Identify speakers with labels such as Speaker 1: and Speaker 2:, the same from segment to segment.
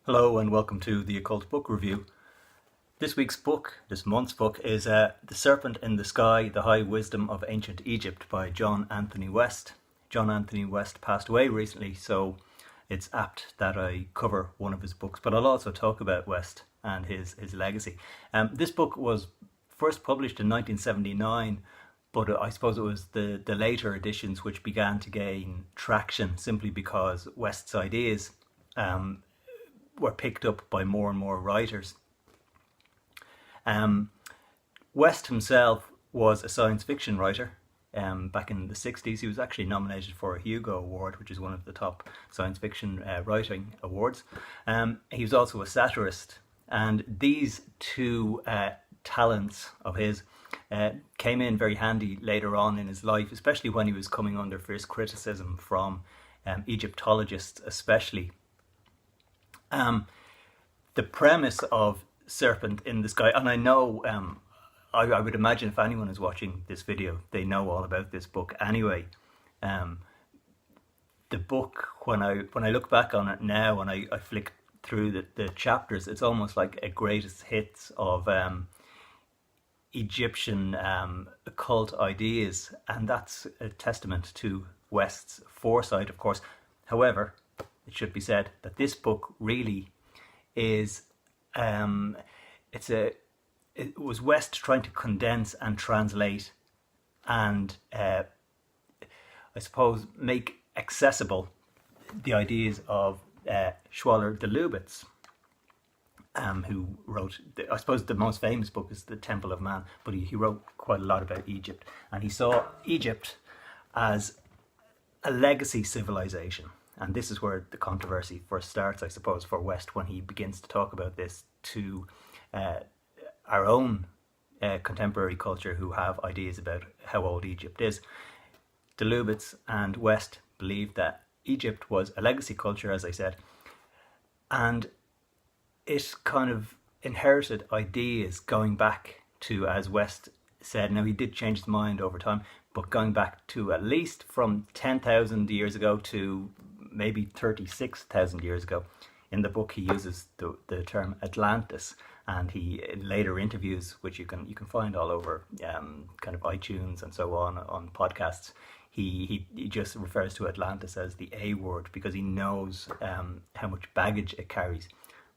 Speaker 1: Hello and welcome to the Occult Book Review. This month's book is The Serpent in the Sky, The High Wisdom of Ancient Egypt by John Anthony West. John Anthony West passed away recently, so it's apt that I cover one of his books, but I'll also talk about West and his legacy. This book was first published in 1979, but I suppose it was the later editions which began to gain traction simply because West's ideas were picked up by more and more writers. West himself was a science fiction writer. Back in the 60s, he was actually nominated for a Hugo Award, which is one of the top science fiction writing awards. He was also a satirist, and these two talents of his came in very handy later on in his life, especially when he was coming under fierce criticism from Egyptologists especially. The premise of Serpent in the Sky, and I know, I would imagine if anyone is watching this video, they know all about this book anyway. The book, when I look back on it now and I flick through the chapters, it's almost like a greatest hits of Egyptian occult ideas, and that's a testament to West's foresight, of course. However, it should be said that this book really is, it was West trying to condense and translate and I suppose make accessible the ideas of Schwaller de Lubitz, who wrote, I suppose the most famous book is The Temple of Man, but he wrote quite a lot about Egypt, and he saw Egypt as a legacy civilization. And this is where the controversy first starts, I suppose, for West when he begins to talk about this to our own contemporary culture who have ideas about how old Egypt is. De Lubitz and West believed that Egypt was a legacy culture, as I said, and it kind of inherited ideas going back to, as West said, now he did change his mind over time, but going back to at least from 10,000 years ago to maybe 36,000 years ago. In the book he uses the term Atlantis, and he, in later interviews, which you can find all over kind of iTunes and so on podcasts, he just refers to Atlantis as the A word because he knows how much baggage it carries.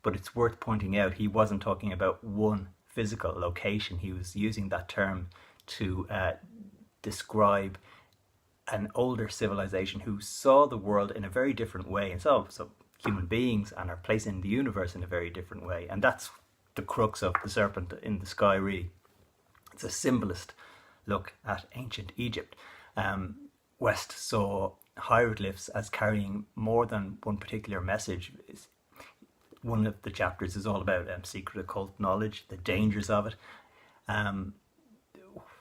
Speaker 1: But it's worth pointing out he wasn't talking about one physical location. He was using that term to describe an older civilization who saw the world in a very different way and saw human beings and our place in the universe in a very different way. And that's the crux of The Serpent in the Sky, really. It's a symbolist look at ancient Egypt. West saw hieroglyphs as carrying more than one particular message. One of the chapters is all about secret occult knowledge, the dangers of it,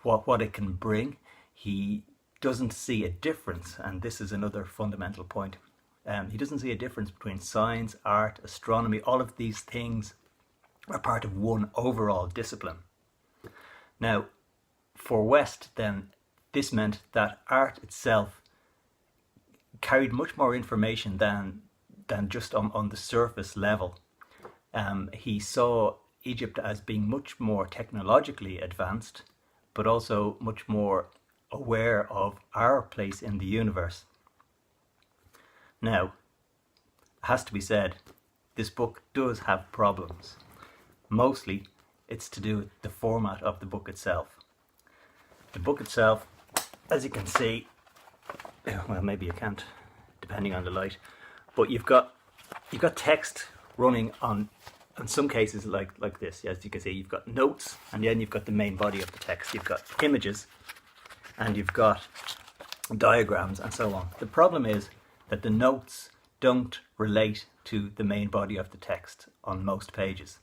Speaker 1: what it can bring. He doesn't see a difference, and this is another fundamental point. He doesn't see a difference between science, art, astronomy. All of these things are part of one overall discipline. Now, for West, then, this meant that art itself carried much more information than just on the surface level. He saw Egypt as being much more technologically advanced, but also much more aware of our place in the universe. Now, it has to be said, this book does have problems. Mostly, it's to do with the format of the book itself. The book itself, as you can see, well, maybe you can't, depending on the light, but you've got text running on, in some cases like this. As you can see, you've got notes, and then you've got the main body of the text. You've got images, and you've got diagrams and so on. The problem is that the notes don't relate to the main body of the text on most pages.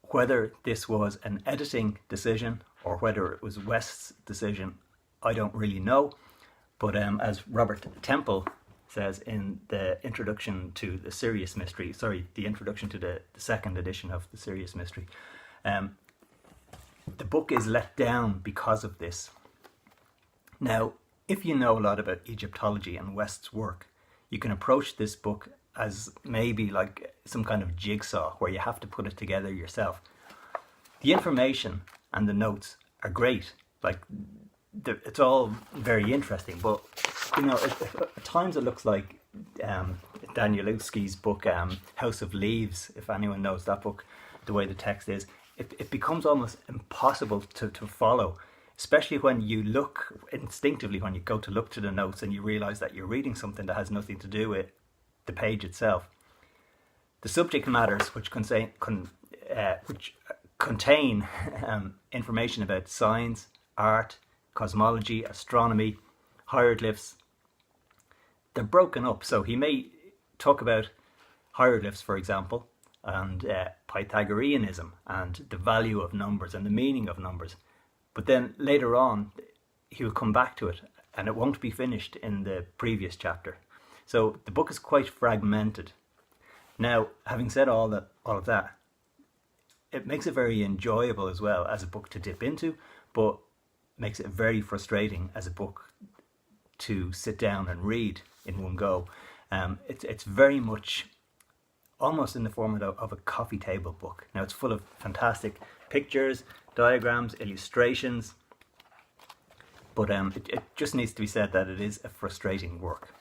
Speaker 1: Whether this was an editing decision or whether it was West's decision, I don't really know. But as Robert Temple says in the introduction to the Serious Mystery, the introduction to the second edition of the Serious Mystery, the book is let down because of this. Now, if you know a lot about Egyptology and West's work, you can approach this book as maybe like some kind of jigsaw where you have to put it together yourself. The information and the notes are great. Like, it's all very interesting, but at times it looks like Danielewski's book, House of Leaves, if anyone knows that book, the way the text is, it becomes almost impossible to follow, especially when you look instinctively, when you go to look to the notes and you realize that you're reading something that has nothing to do with the page itself. The subject matters, which contain information about science, art, cosmology, astronomy, hieroglyphs, they're broken up. So he may talk about hieroglyphs, for example, and Pythagoreanism and the value of numbers and the meaning of numbers. But then later on, he will come back to it, and it won't be finished in the previous chapter. So the book is quite fragmented. Now, having said all of that, it makes it very enjoyable as well as a book to dip into, but makes it very frustrating as a book to sit down and read in one go. It's very much almost in the format of a coffee table book. Now, it's full of fantastic pictures, diagrams, illustrations, but it just needs to be said that it is a frustrating work.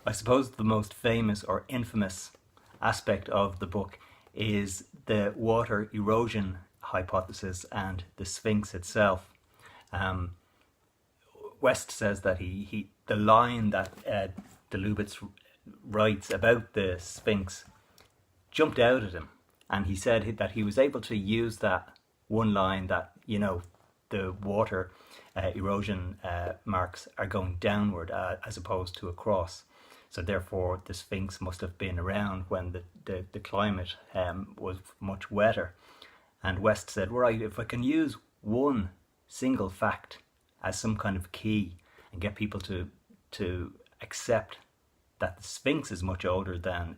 Speaker 1: I suppose the most famous or infamous aspect of the book is the water erosion hypothesis and the Sphinx itself. West says that the line that de Lubitz writes about the Sphinx jumped out at him, and he said that he was able to use that one line that, the water erosion marks are going downward as opposed to across. So therefore the Sphinx must have been around when the climate was much wetter. And West said, right, if I can use one single fact as some kind of key and get people to accept that the Sphinx is much older than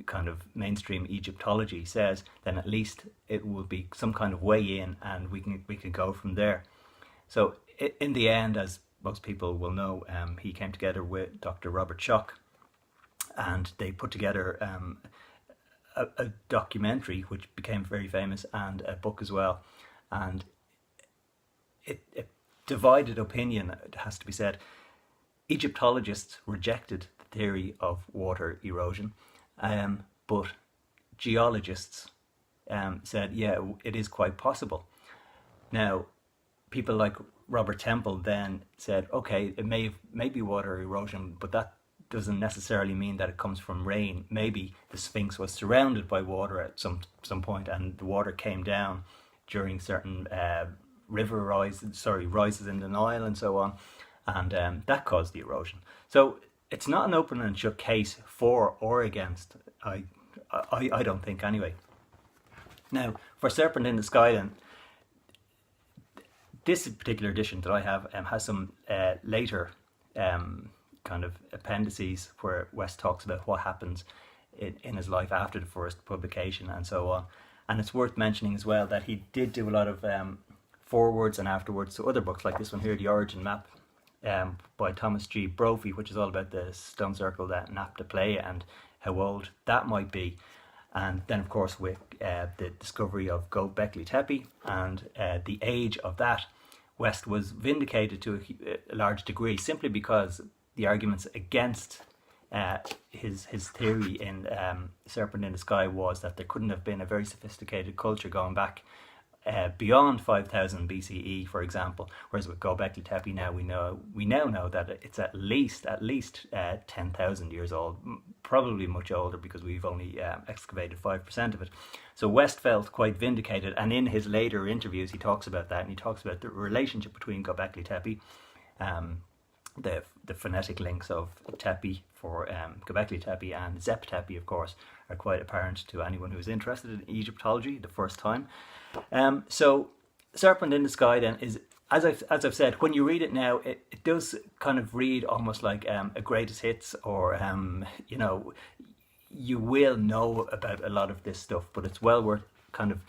Speaker 1: kind of mainstream Egyptology says, then at least it will be some kind of way in, and we can go from there. So in the end, as most people will know, he came together with Dr. Robert Schoch, and they put together a documentary which became very famous, and a book as well. And it divided opinion, it has to be said. Egyptologists rejected the theory of water erosion, but geologists said, yeah, it is quite possible. Now, people like Robert Temple then said, okay, it may be water erosion, but that doesn't necessarily mean that it comes from rain. Maybe the Sphinx was surrounded by water at some point, and the water came down during certain rises in the Nile and so on, and that caused the erosion. So it's not an open and shut case for or against, I don't think anyway. Now, for Serpent in the Sky then, this particular edition that I have has some later kind of appendices where West talks about what happens in his life after the first publication and so on. And it's worth mentioning as well that he did do a lot of forwards and afterwards to other books, like this one here, The Origin Map, by Thomas G. Brophy, which is all about the stone circle that Napa play and how old that might be. And then, of course, with the discovery of Göbekli Tepe and the age of that, West was vindicated to a large degree simply because the arguments against his theory in Serpent in the Sky was that there couldn't have been a very sophisticated culture going back beyond 5000 BCE, for example. Whereas with Göbekli Tepe now we now know that it's at least 10,000 years old, probably much older because we've only excavated 5% of it. So West felt quite vindicated, and in his later interviews he talks about that, and he talks about the relationship between Göbekli Tepe, the phonetic links of Tepe for Göbekli Tepe and Zep Tepe, of course, are quite apparent to anyone who's interested in Egyptology the first time. So Serpent in the Sky then is, as I've said, when you read it now, it does kind of read almost like a greatest hits, or you will know about a lot of this stuff, but it's well worth kind of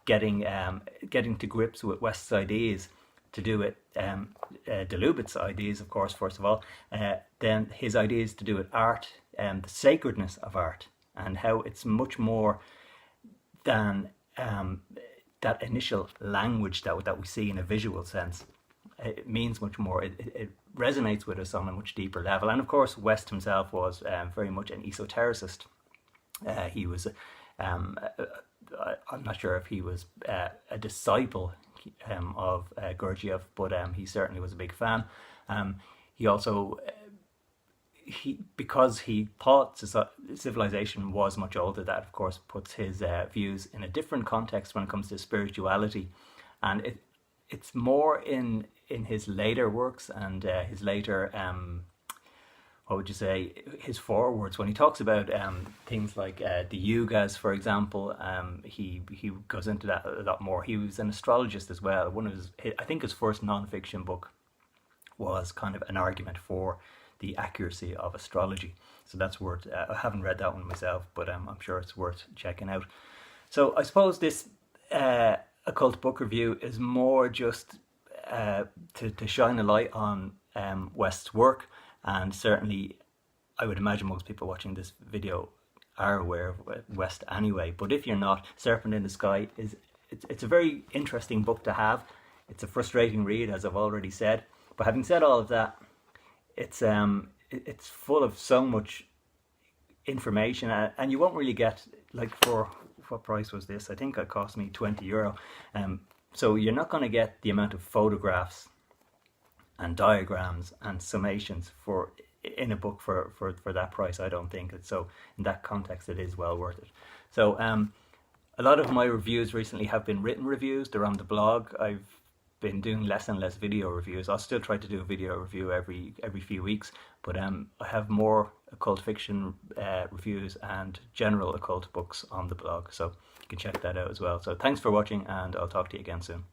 Speaker 1: getting to grips with West's ideas to do with de Lubit's ideas, of course, first of all. Then his ideas to do with art, the sacredness of art, and how it's much more than that initial language that we see in a visual sense. It means much more. It resonates with us on a much deeper level. And of course, West himself was very much an esotericist. He was, I'm not sure if he was a disciple of Gurdjieff, but he certainly was a big fan. He also, because he thought civilization was much older, that of course puts his views in a different context when it comes to spirituality. And it's more in his later works and his later, what would you say, his forewords, when he talks about things like the yugas, for example. He goes into that a lot more. He was an astrologist as well. One of his, I think his first non-fiction book was kind of an argument for the accuracy of astrology. So that's worth, I haven't read that one myself, but I'm sure it's worth checking out. So I suppose this occult book review is more just to shine a light on West's work, and certainly I would imagine most people watching this video are aware of West anyway, but if you're not, Serpent in the Sky it's a very interesting book to have. It's a frustrating read, as I've already said, but having said all of that, it's full of so much information, and you won't really get, like, for what price was this? I think it cost me €20. So you're not going to get the amount of photographs and diagrams and summations in a book for that price, I don't think. So in that context, it is well worth it. So a lot of my reviews recently have been written reviews. They're on the blog. I've been doing less and less video reviews. I'll still try to do a video review every few weeks, but I have more occult fiction reviews and general occult books on the blog, so you can check that out as well. So thanks for watching, and I'll talk to you again soon.